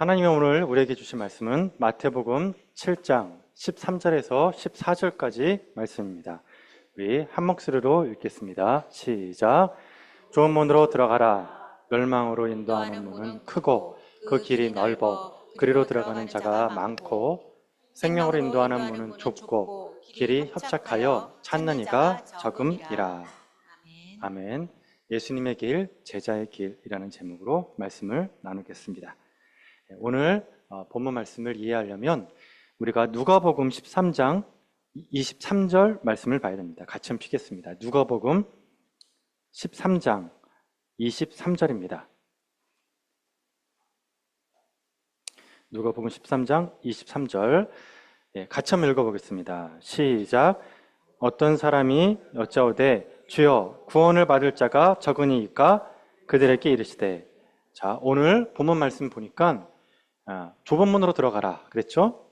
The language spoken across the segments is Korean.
하나님이 오늘 우리에게 주신 말씀은 마태복음 7장 13절에서 14절까지 말씀입니다. 우리 한 목소리로 읽겠습니다. 시작. 좋은 문으로 들어가라. 멸망으로 인도하는 문은 크고 그 길이 넓어 그리로 들어가는 자가 많고 생명으로 인도하는 문은 좁고 길이 협착하여 찾는 이가 적음이라. 아멘. 예수님의 길, 제자의 길이라는 제목으로 말씀을 나누겠습니다. 오늘 본문 말씀을 이해하려면 우리가 누가복음 13장 23절 말씀을 봐야 됩니다. 같이 한번 피겠습니다. 누가복음 13장 23절입니다. 누가복음 13장 23절 같이 한번 읽어보겠습니다. 시작. 어떤 사람이 여짜오되 주여 구원을 받을 자가 적으니이까 그들에게 이르시되. 자, 오늘 본문 말씀 보니까 좁은 문으로 들어가라 그랬죠?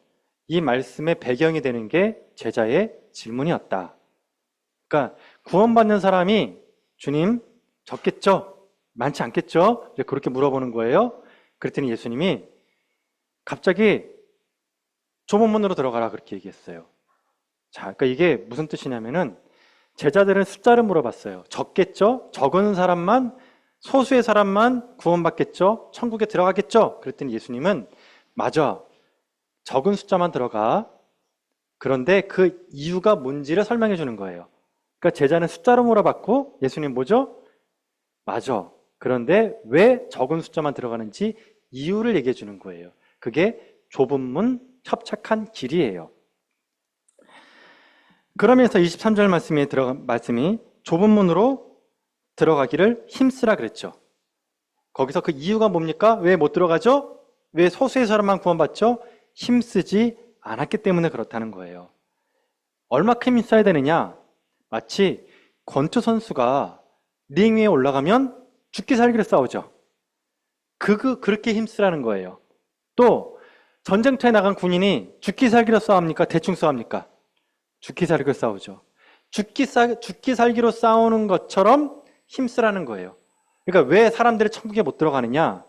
이 말씀의 배경이 되는 게 제자의 질문이었다. 그러니까 구원받는 사람이 주님 적겠죠? 많지 않겠죠? 그렇게 물어보는 거예요. 그랬더니 예수님이 갑자기 좁은 문으로 들어가라 그렇게 얘기했어요. 자, 그러니까 이게 무슨 뜻이냐면은 제자들은 숫자를 물어봤어요. 적겠죠? 적은 사람만, 소수의 사람만 구원받겠죠? 천국에 들어가겠죠? 그랬더니 예수님은 맞아. 적은 숫자만 들어가. 그런데 그 이유가 뭔지를 설명해 주는 거예요. 그러니까 제자는 숫자로 물어봤고 예수님 뭐죠? 맞아. 그런데 왜 적은 숫자만 들어가는지 이유를 얘기해 주는 거예요. 그게 좁은 문, 협착한 길이에요. 그러면서 23절 말씀이 좁은 문으로 들어가기를 힘쓰라 그랬죠. 거기서 그 이유가 뭡니까? 왜 못 들어가죠? 왜 소수의 사람만 구원받죠? 힘쓰지 않았기 때문에 그렇다는 거예요. 얼마큼 힘써야 되느냐? 마치 권투 선수가 링 위에 올라가면 죽기 살기로 싸우죠. 그렇게 힘쓰라는 거예요. 또 전쟁터에 나간 군인이 죽기 살기로 싸웁니까? 대충 싸웁니까? 죽기 살기로 싸우죠. 죽기 살기로 싸우는 것처럼 힘쓰라는 거예요. 그러니까 왜 사람들이 천국에 못 들어가느냐?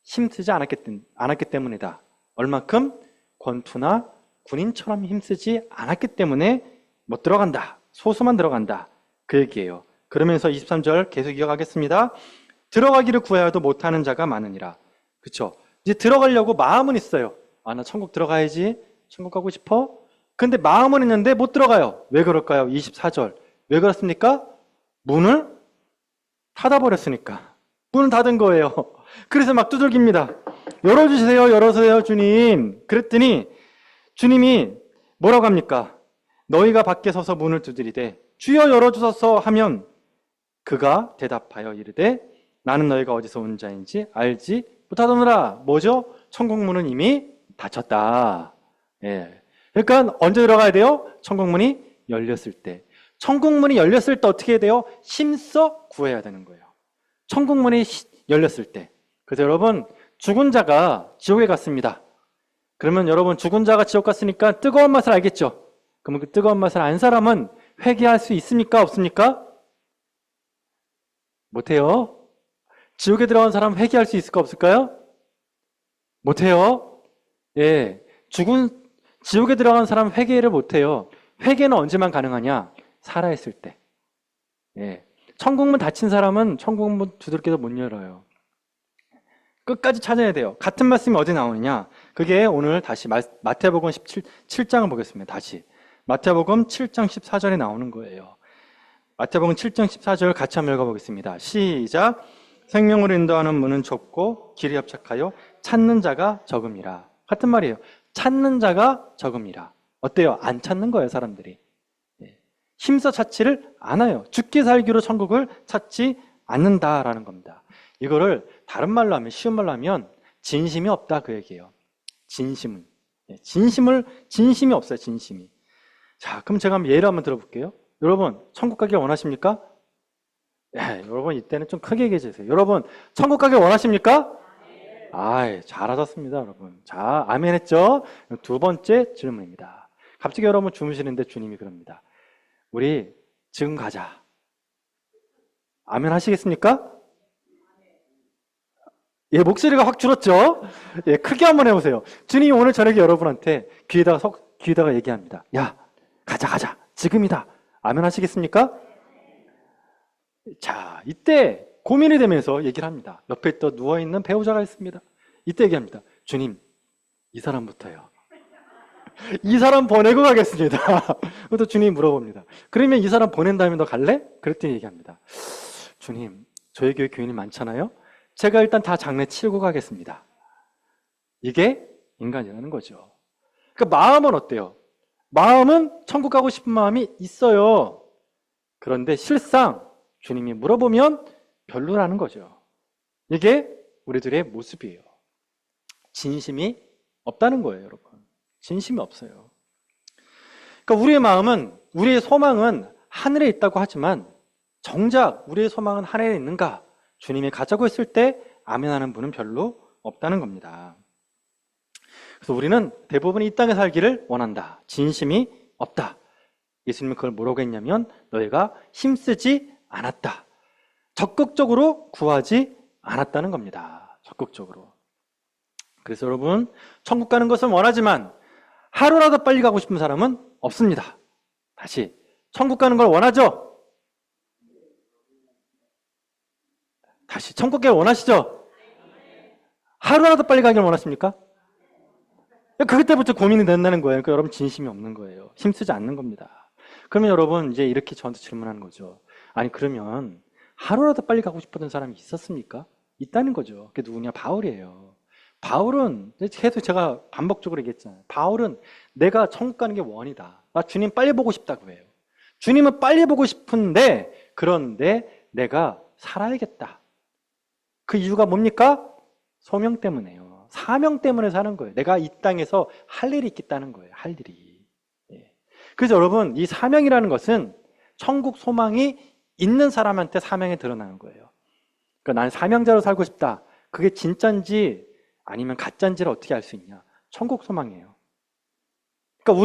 힘쓰지 않았기 때문이다. 얼만큼? 권투나 군인처럼 힘쓰지 않았기 때문에 못 들어간다. 소수만 들어간다. 그 얘기예요. 그러면서 23절 계속 이어가겠습니다. 들어가기를 구하여도 못하는 자가 많으니라. 그렇죠? 이제 들어가려고 마음은 있어요. 나 천국 들어가야지. 천국 가고 싶어. 근데 마음은 있는데 못 들어가요. 왜 그럴까요? 24절. 왜 그렇습니까? 문을 닫아버렸으니까. 문은 닫은 거예요. 그래서 막 두들깁니다. 열어주세요, 열어주세요, 주님. 그랬더니 주님이 뭐라고 합니까? 너희가 밖에 서서 문을 두드리되 주여 열어주소서 하면 그가 대답하여 이르되 나는 너희가 어디서 온 자인지 알지 못하더느라. 뭐죠? 천국문은 이미 닫혔다. 예. 그러니까 언제 들어가야 돼요? 천국문이 열렸을 때. 천국문이 열렸을 때 어떻게 해야 돼요? 힘써 구해야 되는 거예요. 천국문이 열렸을 때. 그래서 여러분, 죽은 자가 지옥에 갔습니다. 그러면 여러분, 죽은 자가 지옥 갔으니까 뜨거운 맛을 알겠죠? 그러면 그 뜨거운 맛을 안 사람은 회개할 수 있습니까? 없습니까? 못해요. 지옥에 들어간 사람 회개할 수 있을까? 없을까요? 못해요. 예. 지옥에 들어간 사람 회개를 못해요. 회개는 언제만 가능하냐? 살아있을 때. 예. 천국문 닫힌 사람은 천국문 두들겨도 못 열어요. 끝까지 찾아야 돼요. 같은 말씀이 어디 나오느냐? 그게 오늘 다시 마태복음 7장을 보겠습니다. 다시. 마태복음 7장 14절에 나오는 거예요. 마태복음 7장 14절 같이 한번 읽어보겠습니다. 시작. 생명으로 인도하는 문은 좁고 길이 협착하여 찾는 자가 적음이라. 같은 말이에요. 찾는 자가 적음이라. 어때요? 안 찾는 거예요, 사람들이. 힘써 찾지를 않아요. 죽기 살기로 천국을 찾지 않는다라는 겁니다. 이거를 다른 말로 하면, 쉬운 말로 하면 진심이 없다 그 얘기예요. 진심이 없어요, 진심이. 자, 그럼 제가 예를 한번 들어볼게요. 여러분, 천국 가길 원하십니까? 여러분, 이때는 좀 크게 얘기해 주세요. 여러분, 천국 가길 원하십니까? 잘하셨습니다, 여러분. 자, 아멘 했죠? 두 번째 질문입니다. 갑자기 여러분 주무시는데 주님이 그럽니다. 우리 지금 가자. 아멘 하시겠습니까? 예, 목소리가 확 줄었죠? 예, 크게 한번 해보세요. 주님이 오늘 저녁에 여러분한테 귀에다가 얘기합니다. 야, 가자. 지금이다. 아멘 하시겠습니까? 자, 이때 고민이 되면서 얘기를 합니다. 옆에 또 누워있는 배우자가 있습니다. 이때 얘기합니다. 주님, 이 사람부터요. 이 사람 보내고 가겠습니다. 또 주님이 물어봅니다. 그러면 이 사람 보낸 다음에 너 갈래? 그랬더니 얘기합니다. 주님, 저희 교회 교인이 많잖아요. 제가 일단 다 장례 치르고 가겠습니다. 이게 인간이라는 거죠. 그러니까 마음은 어때요? 마음은 천국 가고 싶은 마음이 있어요. 그런데 실상 주님이 물어보면 별로라는 거죠. 이게 우리들의 모습이에요. 진심이 없다는 거예요, 여러분. 진심이 없어요. 그러니까 우리의 마음은, 우리의 소망은 하늘에 있다고 하지만 정작 우리의 소망은 하늘에 있는가? 주님이 가자고 했을 때 아멘하는 분은 별로 없다는 겁니다. 그래서 우리는 대부분 이 땅에 살기를 원한다. 진심이 없다. 예수님은 그걸 뭐라고 했냐면 너희가 힘쓰지 않았다. 적극적으로 구하지 않았다는 겁니다. 적극적으로. 그래서 여러분, 천국 가는 것은 원하지만 하루라도 빨리 가고 싶은 사람은 없습니다. 다시, 천국 가는 걸 원하죠? 다시, 천국 가길 원하시죠? 하루라도 빨리 가길 원하십니까? 그때부터 고민이 된다는 거예요. 그러니까 여러분 진심이 없는 거예요. 힘쓰지 않는 겁니다. 그러면 여러분 이제 이렇게 저한테 질문하는 거죠. 아니 그러면 하루라도 빨리 가고 싶었던 사람이 있었습니까? 있다는 거죠. 그게 누구냐? 바울이에요. 바울은 계속 제가 반복적으로 얘기했잖아요. 바울은 내가 천국 가는 게 원이다. 나 주님 빨리 보고 싶다고 해요. 주님은 빨리 보고 싶은데 그런데 내가 살아야겠다. 그 이유가 뭡니까? 소명 때문에요. 사명 때문에 사는 거예요. 내가 이 땅에서 할 일이 있겠다는 거예요. 할 일이. 예. 그래서 여러분 이 사명이라는 것은 천국 소망이 있는 사람한테 사명이 드러나는 거예요. 그러니까 난 사명자로 살고 싶다. 그게 진짜인지 아니면 가짜인지를 어떻게 알 수 있냐? 천국 소망이에요. 그러니까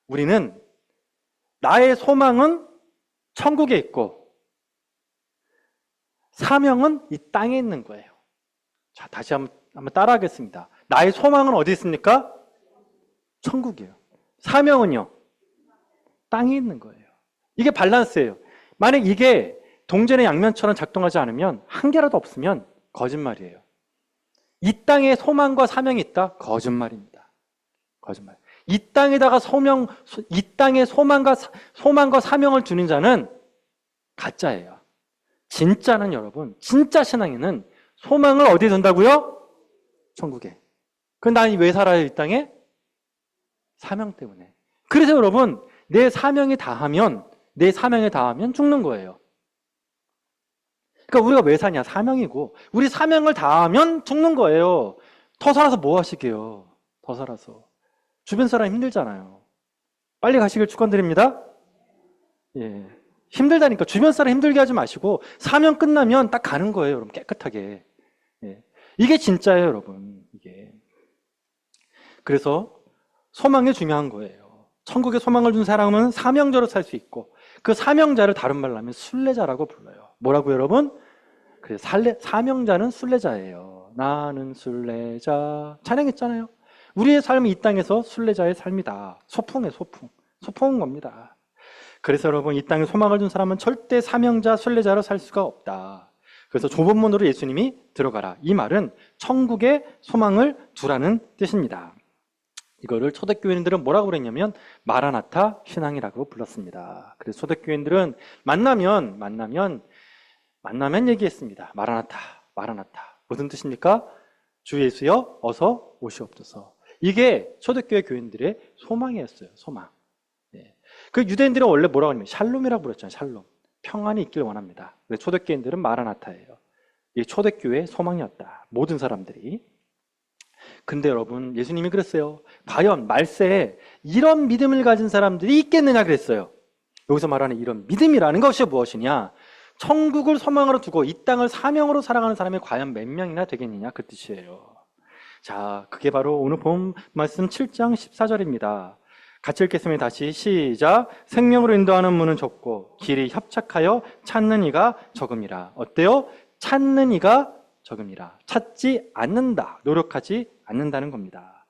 우리는 나의 소망은 천국에 있고 사명은 이 땅에 있는 거예요. 자, 다시 한번 따라하겠습니다. 나의 소망은 어디 있습니까? 천국이에요. 사명은요? 땅에 있는 거예요. 이게 밸런스예요. 만약 이게 동전의 양면처럼 작동하지 않으면 한 개라도 없으면 거짓말이에요. 이 땅에 소망과 사명이 있다? 거짓말입니다. 거짓말. 이 땅에다가 이 땅에 소망과 사명을 두는 자는 가짜예요. 진짜는 여러분, 진짜 신앙에는 소망을 어디에 둔다고요? 천국에. 그럼 난 왜 살아요, 이 땅에? 사명 때문에. 그래서 여러분, 내 사명에 닿으면 죽는 거예요. 그러니까 우리가 왜 사냐? 사명이고. 우리 사명을 다하면 죽는 거예요. 더 살아서 뭐 하시게요? 더 살아서. 주변 사람 힘들잖아요. 빨리 가시길 축원드립니다. 예. 힘들다니까. 주변 사람 힘들게 하지 마시고 사명 끝나면 딱 가는 거예요, 여러분. 깨끗하게. 예. 이게 진짜예요, 여러분. 이게. 그래서 소망이 중요한 거예요. 천국에 소망을 준 사람은 사명자로 살 수 있고 그 사명자를 다른 말로 하면 순례자라고 불러요. 뭐라고 여러분? 그래서 사명자는 순례자예요. 나는 순례자. 찬양했잖아요. 우리의 삶은 이 땅에서 순례자의 삶이다. 소풍이에요, 소풍. 소풍인 겁니다. 그래서 여러분 이 땅에 소망을 준 사람은 절대 사명자, 순례자로 살 수가 없다. 그래서 좁은 문으로 예수님이 들어가라. 이 말은 천국에 소망을 두라는 뜻입니다. 이거를 초대교인들은 뭐라고 그랬냐면 마라나타 신앙이라고 불렀습니다. 그래서 초대교인들은 만나면 얘기했습니다. 마라나타. 무슨 뜻입니까? 주 예수여 어서 오시옵소서. 이게 초대교회 교인들의 소망이었어요. 소망. 네. 그 유대인들은 원래 뭐라고 하냐면 샬롬이라고 불렀잖아요. 샬롬. 평안이 있길 원합니다. 그래서 초대교인들은 마라나타예요. 이게 초대교회의 소망이었다. 모든 사람들이. 근데 여러분 예수님이 그랬어요. 과연 말세에 이런 믿음을 가진 사람들이 있겠느냐 그랬어요. 여기서 말하는 이런 믿음이라는 것이 무엇이냐? 천국을 소망으로 두고 이 땅을 사명으로 살아가는 사람이 과연 몇 명이나 되겠느냐 그 뜻이에요. 자, 그게 바로 오늘 본 말씀 7장 14절입니다. 같이 읽겠습니다. 다시 시작. 생명으로 인도하는 문은 좁고 길이 협착하여 찾는 이가 적음이라. 어때요? 찾는 이가 적음이라. 찾지 않는다, 노력하지 않는다는 겁니다.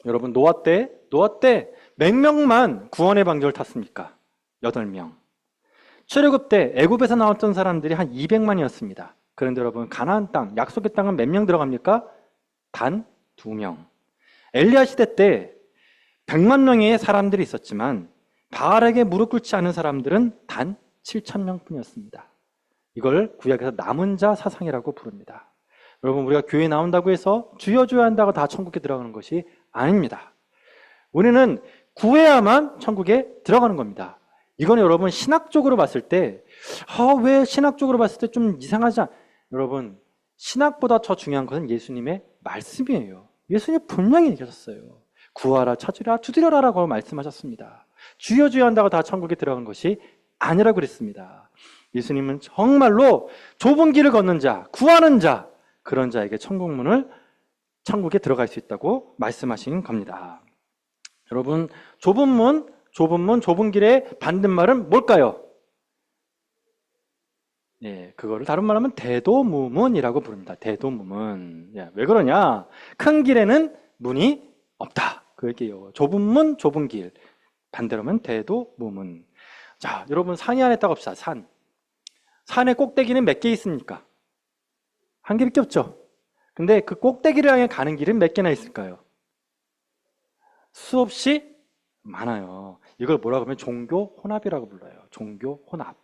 여러분, 노아 때 몇 명만 구원의 방주를 탔습니까? 8명. 출애굽 때 애굽에서 나왔던 사람들이 한 200만이었습니다. 그런데 여러분, 가나안 땅, 약속의 땅은 몇 명 들어갑니까? 단 2명. 엘리야 시대 때 100만 명의 사람들이 있었지만 바알에게 무릎 꿇지 않은 사람들은 단 7,000명 뿐이었습니다. 이걸 구약에서 남은 자 사상이라고 부릅니다. 여러분, 우리가 교회에 나온다고 해서 주여 주여 한다고 다 천국에 들어가는 것이 아닙니다. 우리는 구해야만 천국에 들어가는 겁니다. 이건 여러분, 신학적으로 봤을 때 왜 신학적으로 봤을 때 좀 이상하지 않... 여러분, 신학보다 더 중요한 것은 예수님의 말씀이에요. 예수님 분명히 얘기하셨어요. 구하라, 찾으라, 두드려라라고 말씀하셨습니다. 주여 주여 한다고 다 천국에 들어간 것이 아니라고 그랬습니다. 예수님은 정말로 좁은 길을 걷는 자, 구하는 자, 그런 자에게 천국에 들어갈 수 있다고 말씀하신 겁니다. 여러분, 좁은 길의 반대말은 뭘까요? 그거를 다른 말하면 대도무문이라고 부릅니다. 대도무문. 왜 그러냐? 큰 길에는 문이 없다. 그 얘기예요. 좁은 문, 좁은 길. 반대로 하면 대도무문. 자, 여러분, 산이 안에 딱 봅시다. 산의 꼭대기는 몇 개 있습니까? 한 개밖에 없죠. 근데 그 꼭대기를 향해 가는 길은 몇 개나 있을까요? 수없이 많아요. 이걸 뭐라고 하면 종교 혼합이라고 불러요. 종교 혼합.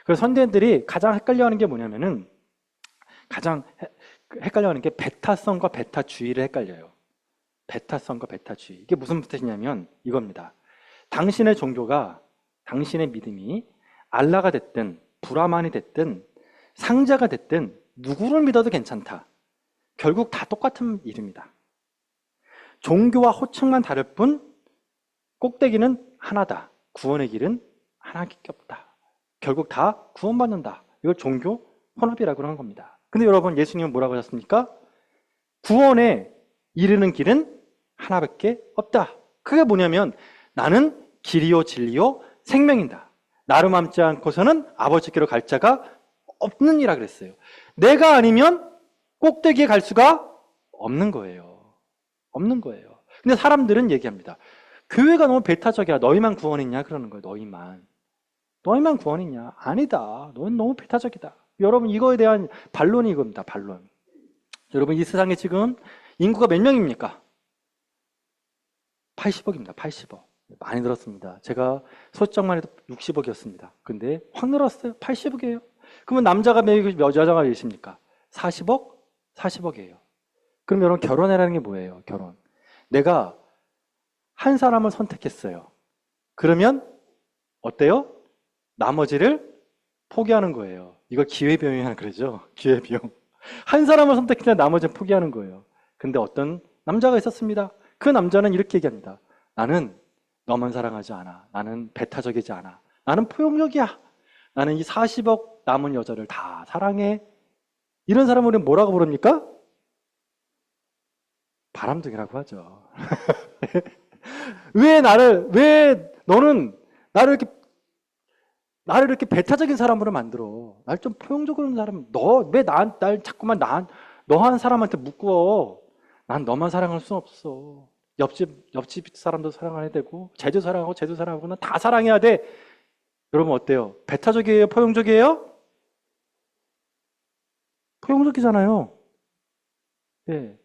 그래서 선대들이 가장 헷갈려하는 게 뭐냐면은, 가장 헷갈려하는 게 베타성과 베타주의를 헷갈려요. 베타성과 베타주의. 이게 무슨 뜻이냐면 이겁니다. 당신의 종교가, 당신의 믿음이 알라가 됐든 브라만이 됐든 상자가 됐든 누구를 믿어도 괜찮다. 결국 다 똑같은 일입니다. 종교와 호칭만 다를 뿐 꼭대기는 하나다. 구원의 길은 하나밖에 없다. 결국 다 구원받는다. 이걸 종교 혼합이라고 하는 겁니다. 근데 여러분, 예수님은 뭐라고 하셨습니까? 구원에 이르는 길은 하나밖에 없다. 그게 뭐냐면 나는 길이요 진리요 생명이다. 나로 맘지 않고서는 아버지께로 갈 자가 없느니라 그랬어요. 내가 아니면 꼭대기에 갈 수가 없는 거예요. 없는 거예요. 근데 사람들은 얘기합니다. 교회가 너무 배타적이야. 너희만 구원했냐? 그러는 거예요. 너희만 구원했냐? 아니다. 너는 너무 배타적이다. 여러분, 이거에 대한 반론이 이겁니다. 반론. 여러분, 이 세상에 지금 인구가 몇 명입니까? 80억입니다. 80억. 많이 늘었습니다. 제가 소수점만 해도 60억이었습니다. 근데 확 늘었어요. 80억이에요. 그러면 남자가 몇이고 여자가 몇입니까? 40억? 40억이에요. 그럼 여러분, 결혼이라는 게 뭐예요? 결혼. 내가 한 사람을 선택했어요. 그러면 어때요? 나머지를 포기하는 거예요. 이걸 기회비용이라 그러죠. 기회비용. 한 사람을 선택했는데 나머지는 포기하는 거예요. 근데 어떤 남자가 있었습니다. 그 남자는 이렇게 얘기합니다. 나는 너만 사랑하지 않아. 나는 배타적이지 않아. 나는 포용력이야. 나는 이 40억 남은 여자를 다 사랑해. 이런 사람을 우리는 뭐라고 부릅니까? 바람둥이라고 하죠. 왜 너는 나를 이렇게 배타적인 사람으로 만들어? 날 좀 포용적으로 하는 사람, 왜 날 자꾸만 너 한 사람한테 묶어? 난 너만 사랑할 수 없어. 옆집 사람도 사랑해야 되고, 쟤도 사랑하고, 난 다 사랑해야 돼. 여러분, 어때요? 배타적이에요? 포용적이에요? 포용적이잖아요. 예.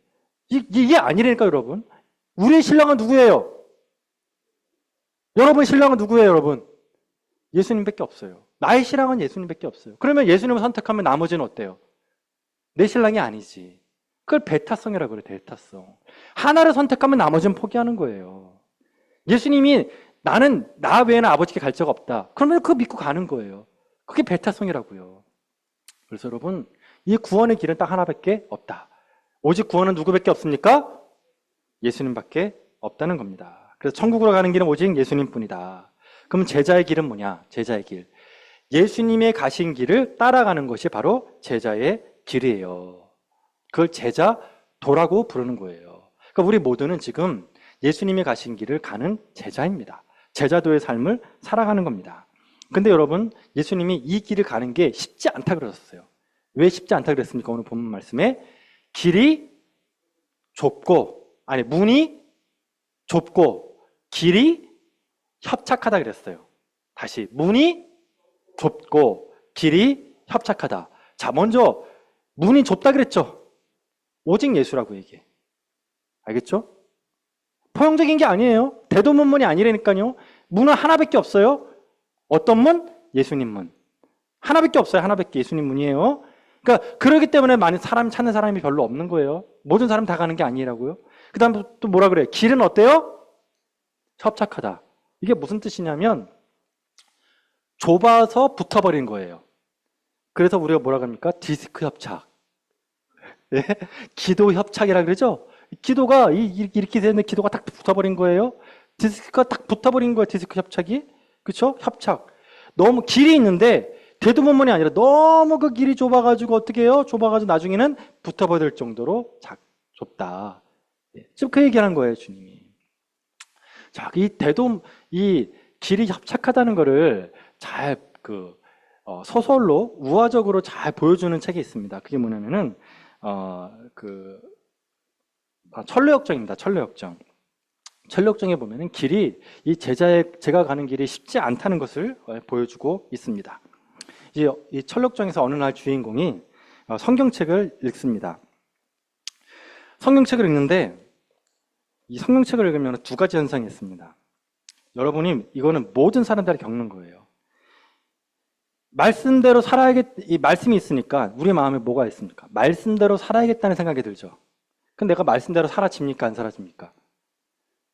이게 아니라니까, 여러분. 우리의 신랑은 누구예요? 여러분 신랑은 누구예요, 여러분? 예수님밖에 없어요. 나의 신랑은 예수님밖에 없어요. 그러면 예수님을 선택하면 나머지는 어때요? 내 신랑이 아니지. 그걸 배타성이라고 그래요. 배타성. 하나를 선택하면 나머지는 포기하는 거예요. 예수님이 나는 나 외에는 아버지께 갈 자가 없다. 그러면 그거 믿고 가는 거예요. 그게 배타성이라고요. 그래서 여러분, 이 구원의 길은 딱 하나밖에 없다. 오직 구원은 누구밖에 없습니까? 예수님밖에 없다는 겁니다. 그래서 천국으로 가는 길은 오직 예수님뿐이다. 그럼 제자의 길은 뭐냐? 제자의 길. 예수님의 가신 길을 따라가는 것이 바로 제자의 길이에요. 그걸 제자도라고 부르는 거예요. 그러니까 우리 모두는 지금 예수님이 가신 길을 가는 제자입니다. 제자도의 삶을 살아가는 겁니다. 근데 여러분, 예수님이 이 길을 가는 게 쉽지 않다 그러셨어요. 왜 쉽지 않다 그랬습니까? 오늘 본문 말씀에 길이 좁고, 아니 문이 좁고 길이 협착하다 그랬어요. 다시 문이 좁고 길이 협착하다. 자, 먼저 문이 좁다 그랬죠. 오직 예수라고 얘기해. 알겠죠? 포용적인 게 아니에요. 대도문문이 아니라니까요. 문은 하나밖에 없어요. 어떤 문? 예수님 문. 하나밖에 없어요. 하나밖에 예수님 문이에요. 그러니까 그러기 때문에 많은 사람 찾는 사람이 별로 없는 거예요. 모든 사람 다 가는 게 아니라고요. 그 다음 또 뭐라 그래요? 길은 어때요? 협착하다. 이게 무슨 뜻이냐면 좁아서 붙어버린 거예요. 그래서 우리가 뭐라고 합니까? 디스크 협착. 예? 기도 협착이라 그러죠? 기도가 이렇게 되는 기도가 딱 붙어버린 거예요. 디스크가 딱 붙어버린 거예요. 디스크 협착이. 그렇죠? 협착. 너무 길이 있는데 대두문문이 아니라 너무 그 길이 좁아가지고 어떻게 해요? 좁아가지고 나중에는 붙어버릴 정도로 좁다. 예. 지금 그 얘기하는 거예요, 주님이. 자, 이 길이 협착하다는 거를 잘 소설로 우화적으로 잘 보여주는 책이 있습니다. 그게 뭐냐면은 천로역정입니다. 천로역정. 천로역정에 보면은 길이 제가 가는 길이 쉽지 않다는 것을 보여주고 있습니다. 이 천로역정에서 어느 날 주인공이 성경책을 읽습니다. 성경책을 읽는데 이 성경책을 읽으면 두 가지 현상이 있습니다. 여러분이 이거는 모든 사람들이 겪는 거예요. 말씀대로 이 말씀이 있으니까 우리 마음에 뭐가 있습니까? 말씀대로 살아야겠다는 생각이 들죠. 그럼 내가 말씀대로 사라집니까? 안 사라집니까?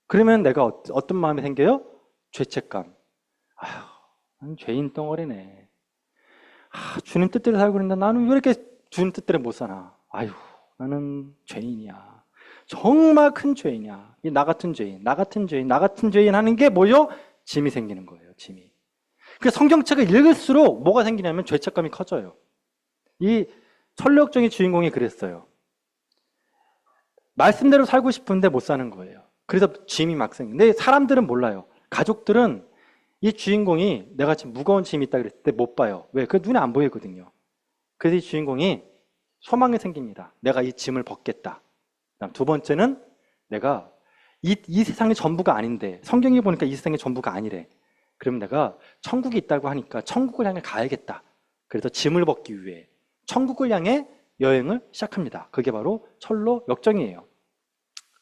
그러면 내가 어떤 마음이 생겨요? 죄책감. 아휴, 난 죄인 덩어리네. 주님 뜻대로 살고 있는데 나는 왜 이렇게 주님 뜻대로 못 사나? 아휴, 나는 죄인이야. 정말 큰 죄인이야. 나 같은 죄인 하는 게 뭐요? 짐이 생기는 거예요, 짐이. 그래서 성경책을 읽을수록 뭐가 생기냐면 죄책감이 커져요. 이 천로역정의 주인공이 그랬어요. 말씀대로 살고 싶은데 못 사는 거예요. 그래서 짐이 막 생기는데 사람들은 몰라요. 가족들은 이 주인공이 내가 지금 무거운 짐이 있다 그랬을 때 못 봐요. 왜? 그 눈에 안 보이거든요. 그래서 이 주인공이 소망이 생깁니다. 내가 이 짐을 벗겠다. 두 번째는 내가 이 세상이 전부가 아닌데 성경에 보니까 이 세상이 전부가 아니래. 그럼 내가 천국이 있다고 하니까 천국을 향해 가야겠다. 그래서 짐을 벗기 위해 천국을 향해 여행을 시작합니다. 그게 바로 철로 역정이에요.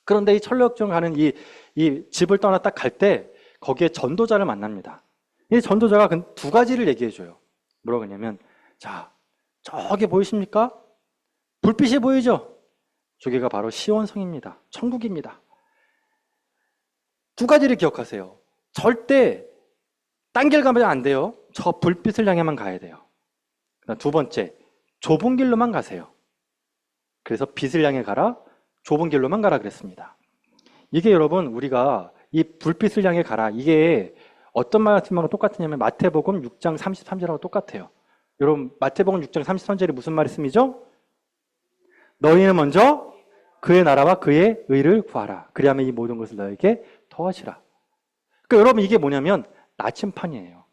그런데 이 철로 역정 가는 이 집을 떠나 딱 갈 때 거기에 전도자를 만납니다. 이 전도자가 두 가지를 얘기해줘요. 뭐라고 하냐면, 자, 저기 보이십니까? 불빛이 보이죠? 저기가 바로 시온성입니다. 천국입니다. 두 가지를 기억하세요. 절대 딴 길 가면 안 돼요. 저 불빛을 향해만 가야 돼요. 두 번째, 좁은 길로만 가세요. 그래서 빛을 향해 가라, 좁은 길로만 가라 그랬습니다. 이게 여러분 우리가 이 불빛을 향해 가라, 이게 어떤 말씀하고 똑같으냐면 마태복음 6장 33절하고 똑같아요. 여러분 마태복음 6장 33절이 무슨 말씀이죠? 너희는 먼저 그의 나라와 그의 의를 구하라. 그리하면 이 모든 것을 너에게 더하시라. 그러니까 여러분 이게 뭐냐면 나침판이에요.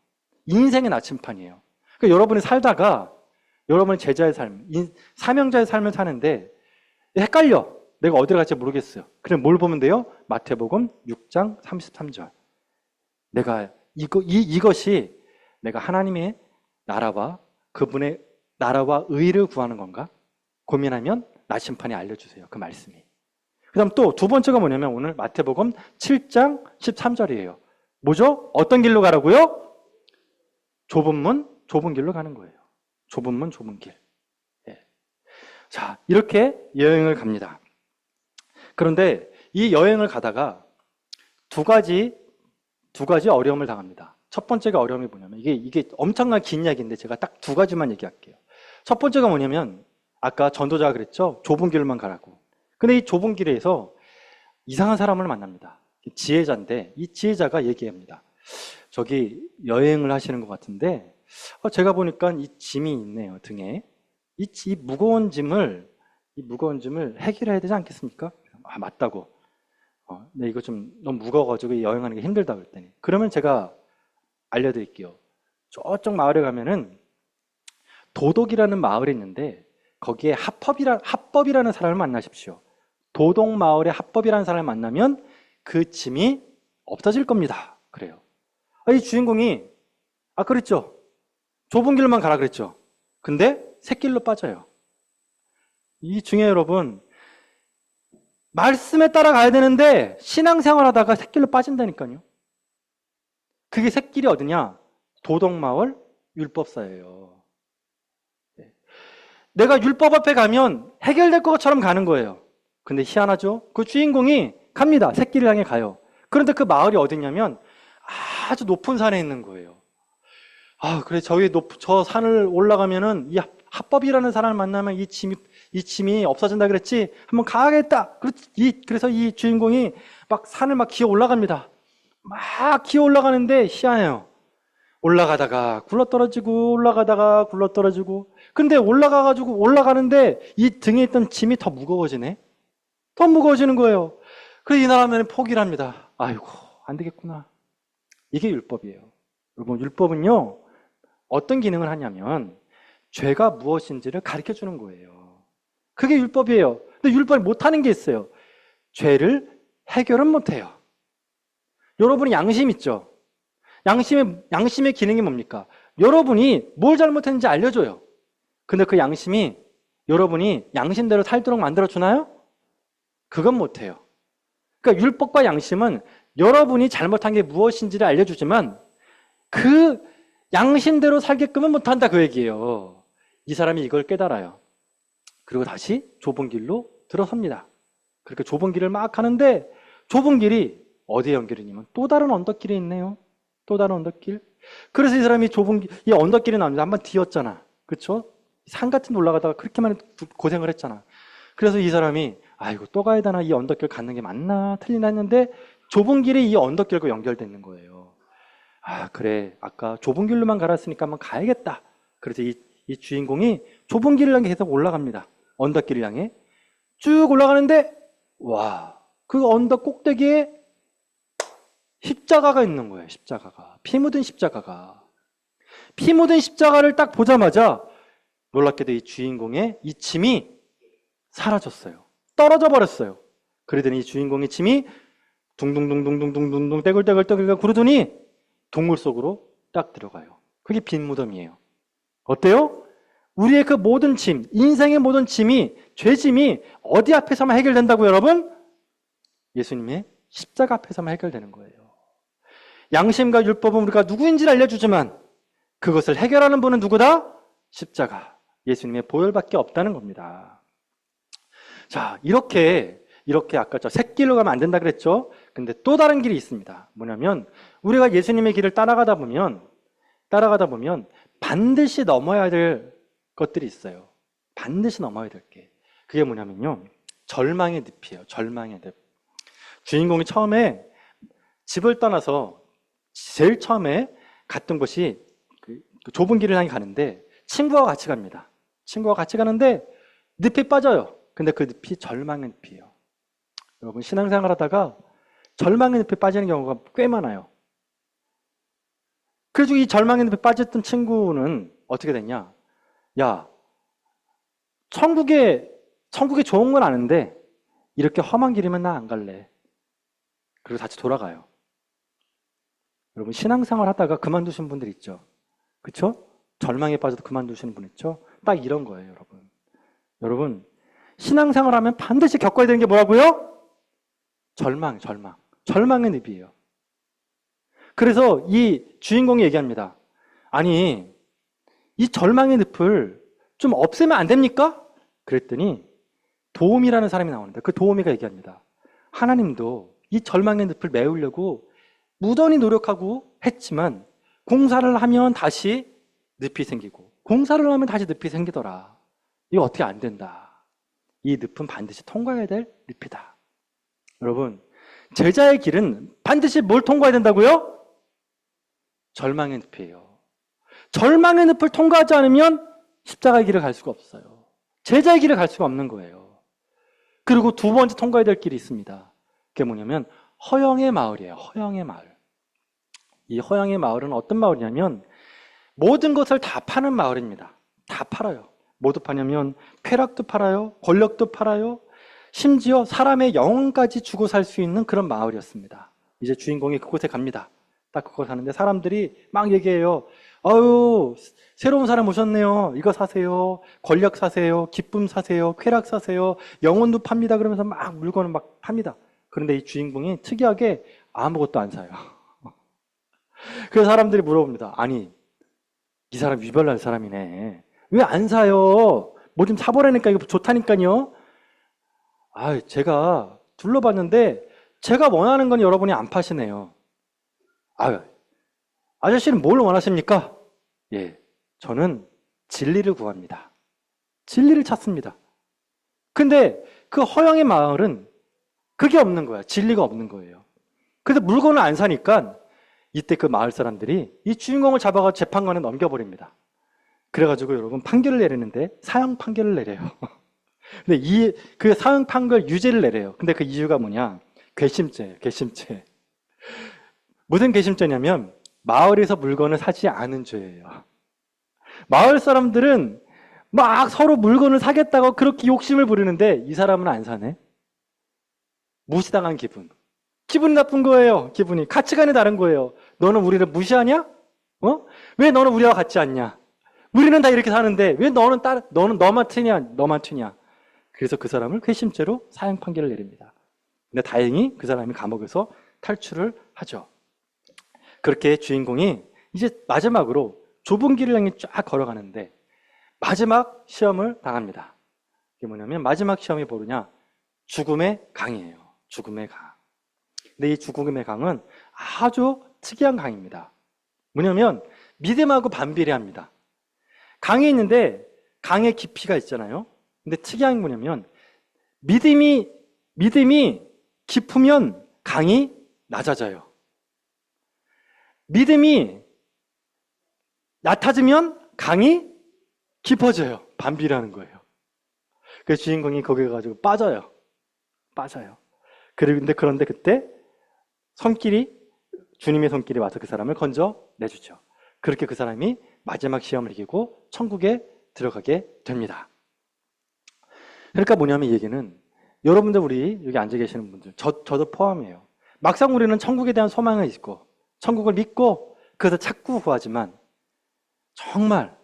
인생의 나침판이에요. 그러니까 여러분이 살다가 여러분의 제자의 삶, 사명자의 삶을 사는데 헷갈려. 내가 어디로 갈지 모르겠어요. 그럼 뭘 보면 돼요? 마태복음 6장 33절. 내가 이것이 내가 하나님의 나라와 그분의 나라와 의를 구하는 건가? 고민하면 나침판이 알려주세요. 그 말씀이. 그 다음 또 두 번째가 뭐냐면 오늘 마태복음 7장 13절이에요. 뭐죠? 어떤 길로 가라고요? 좁은 문, 좁은 길로 가는 거예요. 좁은 문, 좁은 길. 예. 자, 이렇게 여행을 갑니다. 그런데 이 여행을 가다가 두 가지 어려움을 당합니다. 첫 번째가 어려움이 뭐냐면 이게 엄청나게 긴 이야기인데 제가 딱 두 가지만 얘기할게요. 첫 번째가 뭐냐면 아까 전도자가 그랬죠? 좁은 길만 가라고. 근데 이 좁은 길에서 이상한 사람을 만납니다. 지혜자인데 이 지혜자가 얘기합니다. 저기 여행을 하시는 것 같은데 제가 보니까 이 짐이 있네요, 등에. 이 무거운 짐을 해결해야 되지 않겠습니까? 맞다고. 근데 이거 좀 너무 무거워가지고 여행하는 게 힘들다 그랬더니. 그러면 제가 알려드릴게요. 저쪽 마을에 가면은 도덕이라는 마을이 있는데 거기에 합법이라는 사람을 만나십시오. 도덕 마을에 합법이라는 사람을 만나면 그 짐이 없어질 겁니다. 그래요. 이 주인공이 그랬죠. 좁은 길로만 가라 그랬죠. 근데 샛길로 빠져요. 이 중에 여러분 말씀에 따라가야 되는데 신앙생활 하다가 샛길로 빠진다니까요. 그게 샛길이 어디냐? 도덕마을 율법사예요. 내가 율법 앞에 가면 해결될 것처럼 가는 거예요. 근데 희한하죠? 그 주인공이 갑니다. 샛길을 향해 가요. 그런데 그 마을이 어디냐면 아주 높은 산에 있는 거예요. 그래, 저 산을 올라가면은 이 합법이라는 사람을 만나면 이 짐이 없어진다 그랬지? 한번 가야겠다! 그래서 이 주인공이 막 산을 막 기어 올라갑니다. 막 기어 올라가는데 희한해요. 올라가다가 굴러떨어지고 올라가다가 굴러떨어지고 근데 올라가는데 이 등에 있던 짐이 더 무거워지네? 더 무거워지는 거예요. 그래서 이 사람은 포기를 합니다. 아이고, 안 되겠구나. 이게 율법이에요. 여러분, 율법은요, 어떤 기능을 하냐면 죄가 무엇인지를 가르쳐 주는 거예요. 그게 율법이에요. 근데 율법이 못하는 게 있어요. 죄를 해결은 못해요. 여러분이 양심 있죠? 양심의 기능이 뭡니까? 여러분이 뭘 잘못했는지 알려줘요. 근데 그 양심이 여러분이 양심대로 살도록 만들어주나요? 그건 못해요. 그러니까 율법과 양심은 여러분이 잘못한 게 무엇인지를 알려주지만 그 양심대로 살게끔은 못한다 그 얘기예요. 이 사람이 이걸 깨달아요. 그리고 다시 좁은 길로 들어섭니다. 그렇게 좁은 길을 막 가는데 좁은 길이 어디에 연결이냐면 또 다른 언덕길이 있네요. 또 다른 언덕길. 그래서 이 사람이 이 언덕길에 나왔는데 한번 뒤었잖아. 그렇죠? 산 같은 데 올라가다가 그렇게 많이 고생을 했잖아. 그래서 이 사람이 이거 또 가야 되나? 이 언덕길 가는 게 맞나? 틀리나 했는데 좁은 길이 이 언덕길과 연결되는 거예요. 그래. 아까 좁은 길로만 갈았으니까 한번 가야겠다. 그래서 이 주인공이 좁은 길을 향해 계속 올라갑니다. 언덕길을 향해. 쭉 올라가는데 그 언덕 꼭대기에 십자가가 있는 거예요. 십자가가. 피 묻은 십자가가. 피 묻은 십자가를 딱 보자마자 놀랍게도 이 주인공의 이 짐이 사라졌어요. 떨어져 버렸어요. 그러더니 이 주인공의 짐이 둥둥둥둥둥둥둥 떼굴떼굴떼굴 구르더니 동굴 속으로 딱 들어가요. 그게 빈 무덤이에요. 어때요? 우리의 그 모든 짐, 인생의 모든 짐이, 죄짐이 어디 앞에서만 해결된다고요, 여러분? 예수님의 십자가 앞에서만 해결되는 거예요. 양심과 율법은 우리가 누구인지를 알려주지만 그것을 해결하는 분은 누구다? 십자가. 예수님의 보혈밖에 없다는 겁니다. 자, 이렇게 아까 저 샛길로 가면 안 된다 그랬죠? 근데 또 다른 길이 있습니다. 뭐냐면 우리가 예수님의 길을 따라가다 보면 반드시 넘어야 될 것들이 있어요. 반드시 넘어야 될 게. 그게 뭐냐면요. 절망의 늪이에요. 절망의 늪. 주인공이 처음에 집을 떠나서 제일 처음에 갔던 곳이 그 좁은 길을 향해 가는데 친구와 같이 갑니다. 친구와 같이 가는데 늪에 빠져요. 근데 그 늪이 절망의 늪이에요. 여러분 신앙생활 하다가 절망의 늪에 빠지는 경우가 꽤 많아요. 그래서 이 절망의 늪에 빠졌던 친구는 어떻게 됐냐? 야, 천국에 좋은 건 아는데 이렇게 험한 길이면 나 안 갈래. 그리고 다시 돌아가요. 여러분 신앙생활 하다가 그만두신 분들 있죠? 그렇죠? 절망에 빠져도 그만두시는 분 있죠? 딱 이런 거예요, 여러분. 여러분 신앙생활 하면 반드시 겪어야 되는 게 뭐라고요? 절망의 늪이에요. 그래서 이 주인공이 얘기합니다. 아니, 이 절망의 늪을 좀 없애면 안 됩니까? 그랬더니 도우미라는 사람이 나오는데 그 도우미가 얘기합니다. 하나님도 이 절망의 늪을 메우려고 무던히 노력하고 했지만 공사를 하면 다시 늪이 생기고 공사를 하면 다시 늪이 생기더라. 이거 어떻게 안 된다. 이 늪은 반드시 통과해야 될 늪이다. 여러분, 제자의 길은 반드시 뭘 통과해야 된다고요? 절망의 늪이에요. 절망의 늪을 통과하지 않으면 십자가의 길을 갈 수가 없어요. 제자의 길을 갈 수가 없는 거예요. 그리고 두 번째 통과해야 될 길이 있습니다. 그게 뭐냐면 허영의 마을이에요. 허영의 마을. 이 허영의 마을은 어떤 마을이냐면 모든 것을 다 파는 마을입니다. 다 팔아요. 뭐도 파냐면 쾌락도 팔아요. 권력도 팔아요. 심지어 사람의 영혼까지 주고 살 수 있는 그런 마을이었습니다. 이제 주인공이 그곳에 갑니다. 딱 그곳 사는데 사람들이 막 얘기해요. 아유, 새로운 사람 오셨네요. 이거 사세요. 권력 사세요. 기쁨 사세요. 쾌락 사세요. 영혼도 팝니다. 그러면서 막 물건을 막 팝니다. 그런데 이 주인공이 특이하게 아무것도 안 사요. 그래서 사람들이 물어봅니다. 아니, 이 사람 유별날 사람이네. 왜 안 사요? 뭐 좀 사보라니까 이거 좋다니까요. 아, 제가 둘러봤는데 제가 원하는 건 여러분이 안 파시네요. 아, 아저씨는 뭘 원하십니까? 예, 저는 진리를 구합니다. 진리를 찾습니다. 근데 그 허영의 마을은 그게 없는 거야. 진리가 없는 거예요. 그래서 물건을 안 사니까 이때 그 마을 사람들이 이 주인공을 잡아가 재판관에 넘겨버립니다. 그래가지고 여러분 판결을 내리는데 사형 판결을 내려요. 근데 그 사형 판결 유죄를 내려요. 근데 그 이유가 뭐냐? 괘씸죄예요. 괘씸죄. 무슨 괘씸죄냐면 마을에서 물건을 사지 않은 죄예요. 마을 사람들은 막 서로 물건을 사겠다고 그렇게 욕심을 부리는데 이 사람은 안 사네. 무시당한 기분. 기분이 나쁜 거예요. 기분이. 가치관이 다른 거예요. 너는 우리를 무시하냐? 왜 너는 우리와 같지 않냐? 우리는 다 이렇게 사는데 왜 너는 너만 튀냐? 그래서 그 사람을 괘씸죄로 사형 판결을 내립니다. 근데 다행히 그 사람이 감옥에서 탈출을 하죠. 그렇게 주인공이 이제 마지막으로 좁은 길을 향해 쫙 걸어가는데 마지막 시험을 당합니다. 이게 뭐냐면 마지막 시험이 뭐냐? 죽음의 강이에요. 죽음의 강. 근데 이 죽음의 강은 아주 특이한 강입니다. 뭐냐면 믿음하고 반비례합니다. 강이 있는데 강의 깊이가 있잖아요. 근데 특이한 게 뭐냐면 믿음이 깊으면 강이 낮아져요. 믿음이 낮아지면 강이 깊어져요. 반비례하는 거예요. 그래서 주인공이 거기 가가지고 빠져요. 그런데 그때 주님의 손길이 와서 그 사람을 건져 내주죠. 그렇게 그 사람이 마지막 시험을 이기고 천국에 들어가게 됩니다. 그러니까 뭐냐면 이 얘기는 여러분들 우리 여기 앉아 계시는 분들 저도 포함이에요. 막상 우리는 천국에 대한 소망을 있고 천국을 믿고 그래서 찾고 구하지만 정말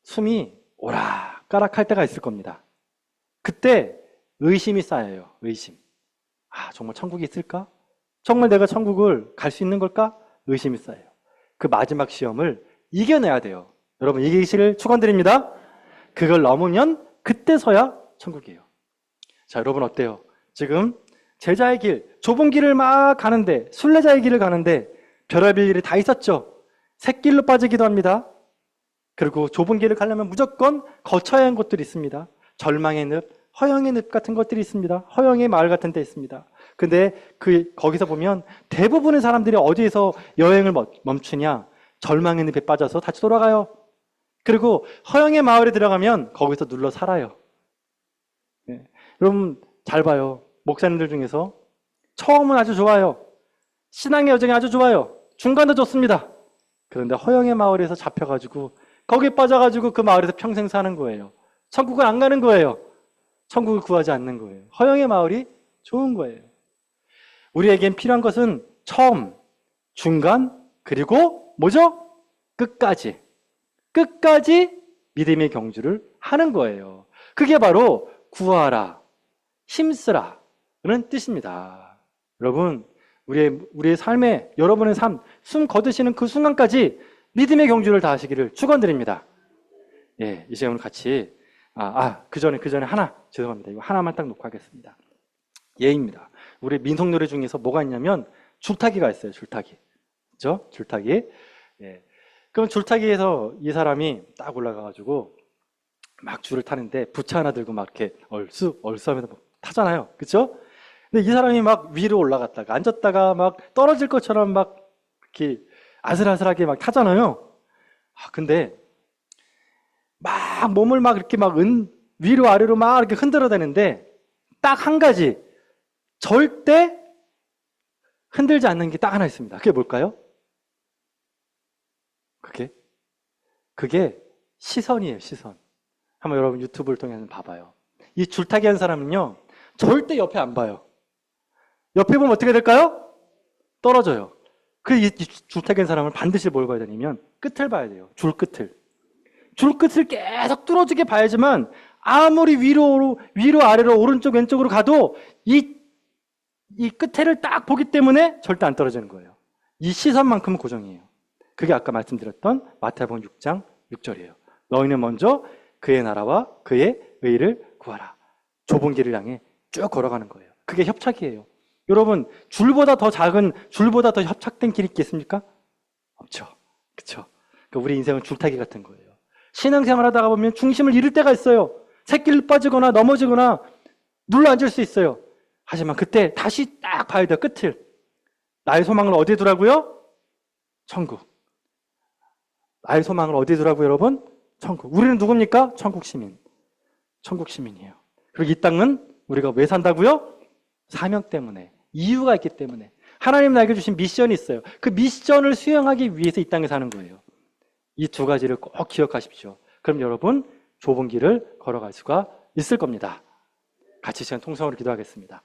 숨이 오락가락할 때가 있을 겁니다. 그때 의심이 쌓여요. 의심. 정말 천국이 있을까? 정말 내가 천국을 갈 수 있는 걸까? 의심이 쌓여요. 그 마지막 시험을 이겨내야 돼요. 여러분 이기시를 축원드립니다. 그걸 넘으면 그때서야 천국이에요. 자, 여러분 어때요? 지금 제자의 길, 좁은 길을 막 가는데 순례자의 길을 가는데 별의별 일이 다 있었죠. 샛길로 빠지기도 합니다. 그리고 좁은 길을 가려면 무조건 거쳐야 하는 곳들이 있습니다. 절망의 늪, 허영의 늪 같은 것들이 있습니다. 허영의 마을 같은 데 있습니다. 근데 거기서 보면 대부분의 사람들이 어디에서 여행을 멈추냐? 절망의 늪에 빠져서 다시 돌아가요. 그리고 허영의 마을에 들어가면 거기서 눌러 살아요. 네. 여러분 잘 봐요. 목사님들 중에서 처음은 아주 좋아요. 신앙의 여정이 아주 좋아요. 중간도 좋습니다. 그런데 허영의 마을에서 잡혀가지고 거기에 빠져가지고 그 마을에서 평생 사는 거예요. 천국을 안 가는 거예요. 천국을 구하지 않는 거예요. 허영의 마을이 좋은 거예요. 우리에겐 필요한 것은 처음, 중간, 그리고 뭐죠? 끝까지 믿음의 경주를 하는 거예요. 그게 바로 구하라, 힘쓰라는 뜻입니다. 여러분, 우리의 삶에 여러분의 숨 거두시는 그 순간까지 믿음의 경주를 다 하시기를 축원드립니다. 예, 이제 오늘 같이 그 전에 죄송합니다. 이거 하나만 딱 놓고 하겠습니다. 예입니다. 우리 민속 노래 중에서 뭐가 있냐면 줄타기가 있어요. 줄타기. 그죠? 줄타기. 예. 그럼 줄타기에서 이 사람이 딱 올라가가지고 막 줄을 타는데 부채 하나 들고 막 이렇게 얼쑤하면서 막 타잖아요. 그죠? 근데 이 사람이 막 위로 올라갔다가 앉았다가 막 떨어질 것처럼 막 이렇게 아슬아슬하게 막 타잖아요. 근데 막 몸을 막 이렇게 위로 아래로 막 이렇게 흔들어대는데 딱 한 가지 절대 흔들지 않는 게 딱 하나 있습니다. 그게 뭘까요? 그게 시선이에요, 시선. 한번 여러분 유튜브를 통해서 봐봐요. 이 줄타기 한 사람은요, 절대 옆에 안 봐요. 옆에 보면 어떻게 될까요? 떨어져요. 이 줄타기 한 사람을 반드시 뭘 봐야 되냐면 끝을 봐야 돼요. 줄 끝을. 줄 끝을 계속 뚫어지게 봐야지만 아무리 위로 아래로 오른쪽 왼쪽으로 가도 이 끝에를 딱 보기 때문에 절대 안 떨어지는 거예요. 이 시선만큼은 고정이에요. 그게 아까 말씀드렸던 마태복음 6장 6절이에요. 너희는 먼저 그의 나라와 그의 의를 구하라. 좁은 길을 향해 쭉 걸어가는 거예요. 그게 협착이에요. 여러분, 줄보다 더 작은, 줄보다 더 협착된 길이 있겠습니까? 없죠. 그쵸? 그러니까 우리 인생은 줄타기 같은 거예요. 신앙생활 하다가 보면 중심을 잃을 때가 있어요. 새길 빠지거나 넘어지거나 눌러 앉을 수 있어요. 하지만 그때 다시 딱 봐야 돼요. 끝을. 나의 소망을 어디에 두라고요? 천국. 나의 소망을 어디에 두라고요, 여러분? 천국. 우리는 누굽니까? 천국 시민. 천국 시민이에요. 그리고 이 땅은 우리가 왜 산다고요? 사명 때문에. 이유가 있기 때문에. 하나님 나에게 주신 미션이 있어요. 그 미션을 수행하기 위해서 이 땅에 사는 거예요. 이 두 가지를 꼭 기억하십시오. 그럼 여러분 좁은 길을 걸어갈 수가 있을 겁니다. 같이 시간 통성으로 기도하겠습니다.